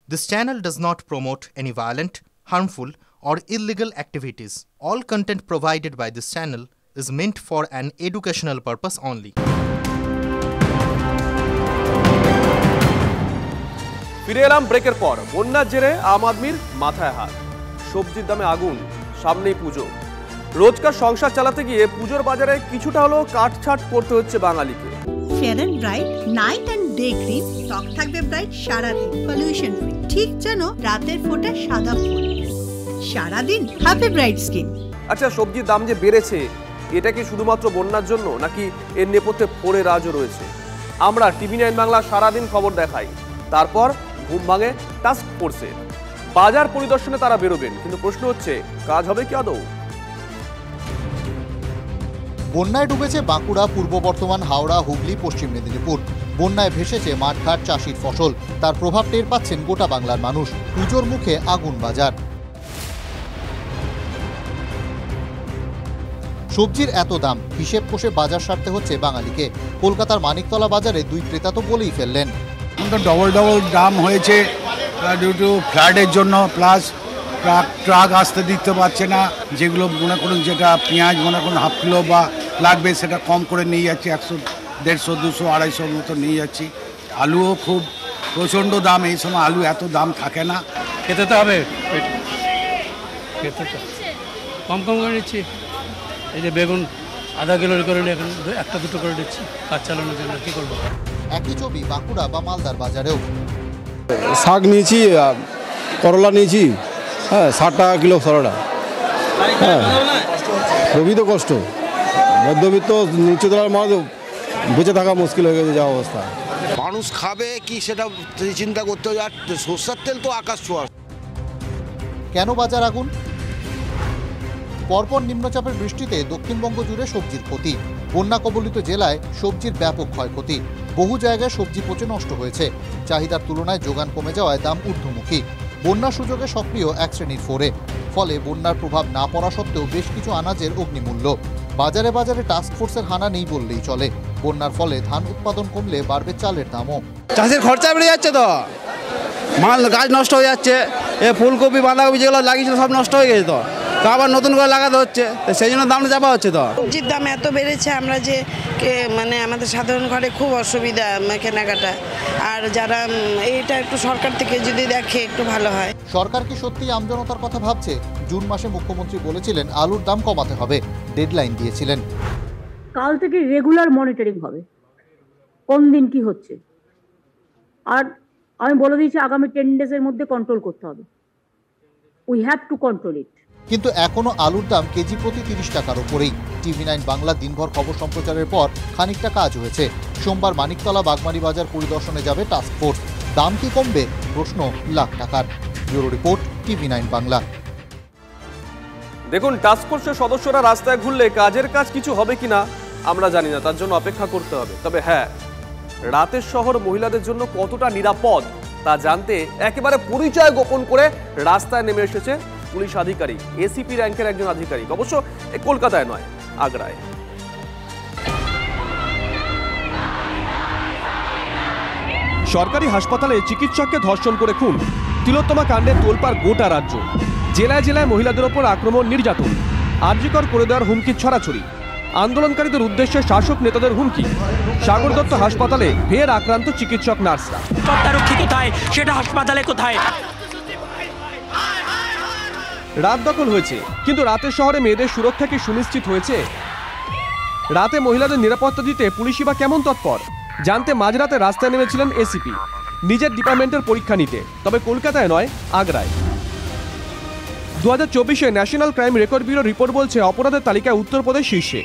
This channel does not promote any violent, harmful, or illegal activities. All content provided by this channel is meant for an educational purpose only. ফিরে এলাম ব্রেকের পর। বন্যার জেরে আম আদমির মাথায় হাত, সবজির দামে আগুন, সামনেই পুজো। রোজকার সংসার চালাতে গিয়ে পুজোর বাজারে কিছুটা হলেও কাটছাট করতে হচ্ছে বাঙালিকে। Fair and bright night and day cream, ত্বক থাকবে ব্রাইট সারাদিন, পলিউশন ফ্রি, ঠিক যেন রাতের ফোঁটা সাদা ফুল। সারাদিন হ্যাপি ব্রাইট স্কিন। আচ্ছা, সবজির দাম যে বেড়েছে, এটা কি শুধুমাত্র বন্যার জন্য, নাকি এর নেপথ্যে ফোরে রাজও রয়েছে? আমরা টিভি9 বাংলা সারাদিন খবর দেখাই, তারপর ঘুম ভাঙে টাস্ক ফোর্সে। বাজার পরিদর্শনে তারা বেরোবেন, কিন্তু প্রশ্ন হচ্ছে কাজ হবে কি আদৌ? বন্যায় ডুবেছে বাঁকুড়া, পূর্ব বর্ধমান, হাওড়া, হুগলি, পশ্চিম মেদিনীপুর। বন্যায় ভেসেছে মাঠঘাট, চাষির ফসল। তার প্রভাব টের পাচ্ছেন গোটা বাংলার মানুষ। পুজোর মুখে আগুন বাজার। সবজির এত দাম, হিসেব কষে বাজার সারতে হচ্ছে বাঙালিকে। কলকাতার মানিকতলা বাজারে দুই ক্রেতা তো বলেই ফেললেন, ডবল দাম হয়েছে ডিউ টু ফ্লাডের জন্য, প্লাস ট্রাক আসতে দিতে পারছে না। যেগুলো মনে করুন, যেটা পেঁয়াজ মনে করুন হাফ কিলো বা লাগবে, সেটা কম করে নিয়ে যাচ্ছি, 100, 150, 200, 250 মতো নিয়ে যাচ্ছি। আলুও খুব প্রচণ্ড দাম, এই সময় আলু এত দাম থাকে না। খেতে তো হবে, খেতে তো কম করে নিচ্ছি। এই যে বেগুন আধা কিলো করে নিয়ে এখন 1-2 করে দিচ্ছি কাজ চালানোর জন্য। কী করবো? একই ছবি বাঁকুড়া বা মালদার বাজারেও। শাক নিয়েছি, করলা নিয়েছি, 60 টাকা কিলো করলা। খুবই তো কষ্ট, মধ্যবিত্ত নিচু তলার মানুষ বেঁচে থাকা মুশকিল হয়ে গেছে যা অবস্থা। মানুষ খাবে কি সেটা চিন্তা করতে হবে। আর সরষের তেল তো আকাশ ছোঁয়া। কেন বাজার আগুন? পরপর নিম্নচাপের বৃষ্টিতে দক্ষিণবঙ্গ জুড়ে সবজির ক্ষতি। বন্যা কবলিত জেলায় সবজির ব্যাপক ক্ষয়ক্ষতি। বহু জায়গায় সবজি পচে নষ্ট হয়েছে। চাহিদার তুলনায় যোগান কমে যাওয়ায় দাম ঊর্ধ্বমুখী। বন্যার সুযোগে সক্রিয় এক শ্রেণীর ফোরে। ফলে বন্যার প্রভাব না পড়া সত্ত্বেও বেশ কিছু আনাজের অগ্নিমূল্য। বাজারে বাজারে টাস্কফোর্সের হানা নেই বললেই চলে। বন্যার ফলে ধান উৎপাদন কমলে বাড়বে চালের দামও। চাষের খরচা বেড়ে যাচ্ছে, তো মাল গাছ নষ্ট হয়ে যাচ্ছে। ফুলকপি, বাঁধাকপি যেগুলো লাগিয়েছিল সব নষ্ট হয়ে গেছে, তো আবার নতুন করে লাগাতে হচ্ছে, সেই জন্য দামটা চাপা হচ্ছে। তো সবজির দাম এত বেড়েছে, আমরা যে আমাদের সাধারণ ঘরে খুব অসুবিধা কেনাকাটা। আর যারা এইটা একটু সরকার থেকে যদি দেখে একটু ভালো হয়। সরকার কি সত্যি আমজনতার কথা ভাবছে? জুন মাসে মুখ্যমন্ত্রী বলেছিলেন আলুর দাম কমাতে হবে, ডেডলাইন দিয়েছিলেন। কাল থেকে রেগুলার মনিটরিং হবে, কোন দিন কি হচ্ছে। আর আমি বলে দিয়েছি আগামী 10 ডেজের মধ্যে কন্ট্রোল করতে হবে। We have to control it. কিন্তু এখনো আলুর দাম কেজি প্রতি 30 টাকার উপরেই। টিভি9 বাংলা দিনভর খবর সম্প্রচারের পর খানিকটা কাজ হয়েছে। সোমবার মানিকতলা বাগমারি বাজার পরিদর্শনে যাবে টাস্কফোর্স। দাম কি কমবে? প্রশ্ন লাখ টাকার। Bureau report, TV nine Bangla. দেখুন, টাস্কফোর্সের সদস্যরা রাস্তায় ঘুরলে কাজের কাজ কিছু হবে কিনা আমরা জানি না, তার জন্য অপেক্ষা করতে হবে। তবে হ্যাঁ, রাতের শহর মহিলাদের জন্য কতটা নিরাপদ তা জানতে একেবারে পরিচয় গোপন করে রাস্তায় নেমে এসেছে পুলিশ আধিকারিক, এসিপি র্যাঙ্কের একজন আধিকারিক। অবশ্য কলকাতায় নয়, আগ্রায়। সরকারি হাসপাতালে চিকিৎসককে ধর্ষণ করে খুন, তিলোত্তমা কাণ্ডে তোলপাড় গোটা রাজ্য। জেলায় জেলায় মহিলাদের ওপর আক্রমণ, নির্যাতন, আরজিকর করে দেওয়ার হুমকি ছড়াছড়ি। আন্দোলনকারীদের উদ্দেশ্যে শাসক নেতাদের হুমকি। সাগর দত্ত হাসপাতালে ফের আক্রান্ত চিকিৎসক, নার্সরা। তত্ত্বারক্ষী কোথায়, সেটা হাসপাতালে কোথায়? রাত দখল হয়েছে, কিন্তু রাতের শহরে মেয়েদের সুরক্ষা কি সুনিশ্চিত হয়েছে? রাতে মহিলাদের নিরাপত্তা দিতে পুলিশই বা কেমন তৎপর? জানতে মাঝরাতে রাস্তায় নেমেছিলেন এসিপি, নিজের ডিপার্টমেন্টের পরীক্ষা নিতে। তবে কলকাতায় নয়, আগ্রায়। 2024-এ national crime record bureau report বলছে অপরাধের তালিকায় উত্তরপ্রদেশ শীর্ষে।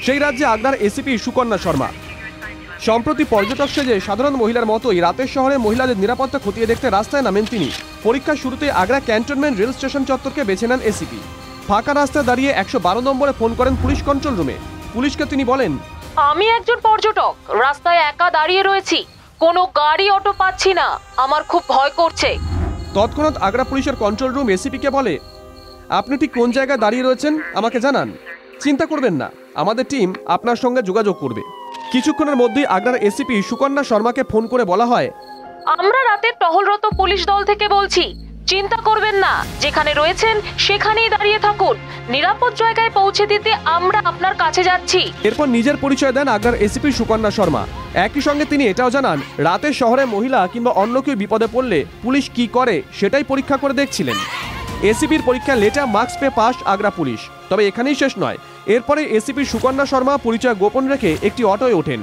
সেই রাজ্যে আগ্রার এসিপি সুকন্যা শর্মা। সম্প্রতি পর্যটক সেজে সাধারণ মহিলার মতোই রাতের শহরে মহিলাদের নিরাপত্তা খতিয়ে দেখতে রাস্তায় নামেন তিনি। পরীক্ষার শুরুতে আগ্রা ক্যান্টনমেন্ট রেল স্টেশন চত্বরকে বেছে নেন এসিপি। ফাঁকা রাস্তায় দাঁড়িয়ে 112 নম্বরে ফোন করেন পুলিশ কন্ট্রোল রুমে। পুলিশকে তিনি বলেন, আমি একজন পর্যটক, রাস্তায় একা দাঁড়িয়ে রয়েছি, কোনো গাড়ি অটো পাচ্ছি না, আমার খুব ভয় করছে। তৎক্ষণাৎ আগ্রা পুলিশের কন্ট্রোল রুম এসিপিকে বলে, আপনি ঠিক কোন জায়গায় দাঁড়িয়ে রয়েছেন আমাকে জানান, চিন্তা করবেন না, আমাদের টিম আপনার সঙ্গে যোগাযোগ করবে। কিছুক্ষণের মধ্যেই আগ্রার এসিপি সুকন্যা শর্মাকে ফোন করে বলা হয়, আমরা রাতে টহলরত পুলিশ দল থেকে বলছি, চিন্তা করবেন না, যেখানে রয়েছেন সেখানেই দাঁড়িয়ে থাকুন, নিরাপদ জায়গায় পৌঁছে দিতে আমরা আপনার কাছে যাচ্ছি। এরপর নিজের পরিচয় দেন আগ্রার এসিপি সুকন্যা শর্মা। একই সঙ্গে তিনি এটাও জানান, রাতে শহরে মহিলা কিংবা অন্য কেউ বিপদে পড়লে পুলিশ কি করে সেটাই পরীক্ষা করে দেখছিলেন। এসিপির পরীক্ষা লেটার মার্কস পেয়ে পাস আগ্রা পুলিশ। তবে এখানেই শেষ নয়, এরপরে এসিপি সুকন্যা শর্মা পরিচয় গোপন রেখে একটি অটোয় ওঠেন।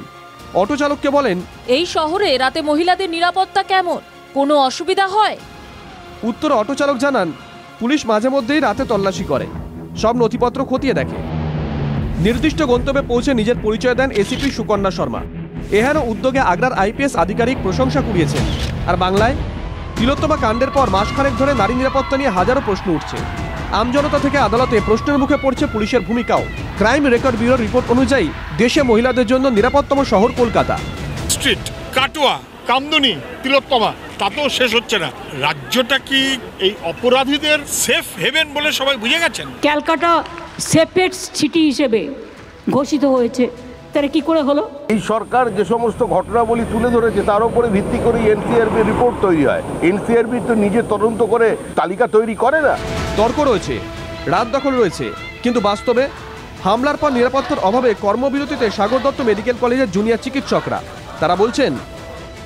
অটো চালককে বলেন, এই শহরে রাতে মহিলাদের নিরাপত্তা কেমন, কোনো অসুবিধা হয়? উত্তর অটো চালক জানান, পুলিশ মাঝে মধ্যেই রাতে তল্লাশি করে, সব নথিপত্র খতিয়ে দেখে। নির্দিষ্ট গন্তব্যে পৌঁছে নিজের পরিচয় দেন এসিপি সুকন্যা শর্মা। এহেন উদ্যোগে আগ্রার আইপিএস আধিকারিক প্রশংসা কুড়িয়েছেন। আর বাংলায় তিলোত্তমা কাণ্ডের পর মাসখানেক ধরে নারী নিরাপত্তা নিয়ে হাজারো প্রশ্ন উঠছে। আমজনতা থেকে আদালতে প্রশ্নের মুখে পড়ছে পুলিশের ভূমিকাও। ক্রাইম রেকর্ড ব্যুরোর রিপোর্ট অনুযায়ী দেশে মহিলাদের জন্য নিরাপত্তম শহর কলকাতা। স্ট্রিট, কাটুয়া, কামদুনি, তিলোত্তমা, তাতেও শেষ হচ্ছে না। রাজ্যটা কি এই অপরাধীদের সেফ হেভেন বলে সবাই বুঝে গেছেন? ক্যালকাটা সেফেস্ট সিটি হিসেবে ঘোষিত হয়েছে, তারা কি করে হলো? এই সরকার যে সমস্ত ঘটনাবলী তুলে ধরেছে তার উপরে ভিত্তি করে এনসিআরবি রিপোর্ট তৈরি হয়। এনসিআরবি তো নিজে তদন্ত করে তালিকা তৈরি করে না। তর্ক রয়েছে, রাত দখল রয়েছে, কিন্তু বাস্তবে হামলার পর নিরাপত্তার অভাবে কর্মবিরতিতে সাগর দত্ত মেডিকেল কলেজের জুনিয়র চিকিৎসকরা। তারা বলছেন,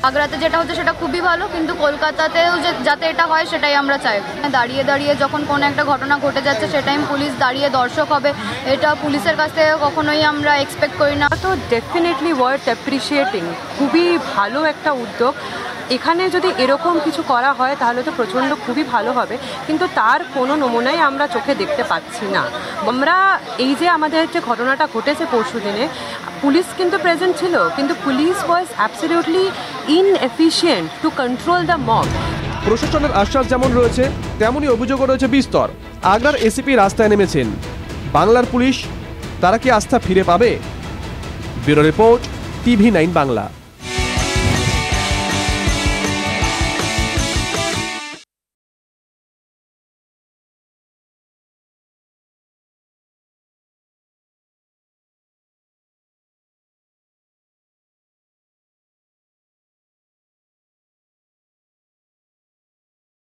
আগ্রাতে যেটা হচ্ছে সেটা খুবই ভালো, কিন্তু কলকাতাতেও যাতে এটা হয় সেটাই আমরা চাই। দাঁড়িয়ে দাঁড়িয়ে যখন কোনো একটা ঘটনা ঘটে যাচ্ছে সে টাইম পুলিশ দাঁড়িয়ে দর্শক হবে, এটা পুলিশের কাছ থেকে কখনোই আমরা এক্সপেক্ট করি না। তো ডেফিনেটলি ওয়ার্থ অ্যাপ্রিসিয়েটিং, খুবই ভালো একটা উদ্যোগ। এখানে যদি এরকম কিছু করা হয় তাহলে তো প্রচণ্ড খুবই ভালো হবে, কিন্তু তার কোনো নমুনাই আমরা চোখে দেখতে পাচ্ছি না। আমরা এই যে আমাদের যে ঘটনাটা ঘটেছে পরশু দিনে, পুলিশ কিন্তু প্রেজেন্ট ছিল, কিন্তু police was absolutely inefficient to control the mob. প্রশাসনের আশ্বাস যেমন রয়েছে তেমনই অভিযোগও রয়েছে বিস্তর। আগ্রার এসিপি রাস্তায় নেমেছেন, বাংলার পুলিশ তারা কি আস্থা ফিরে পাবে? Bureau report, TV9 Bangla.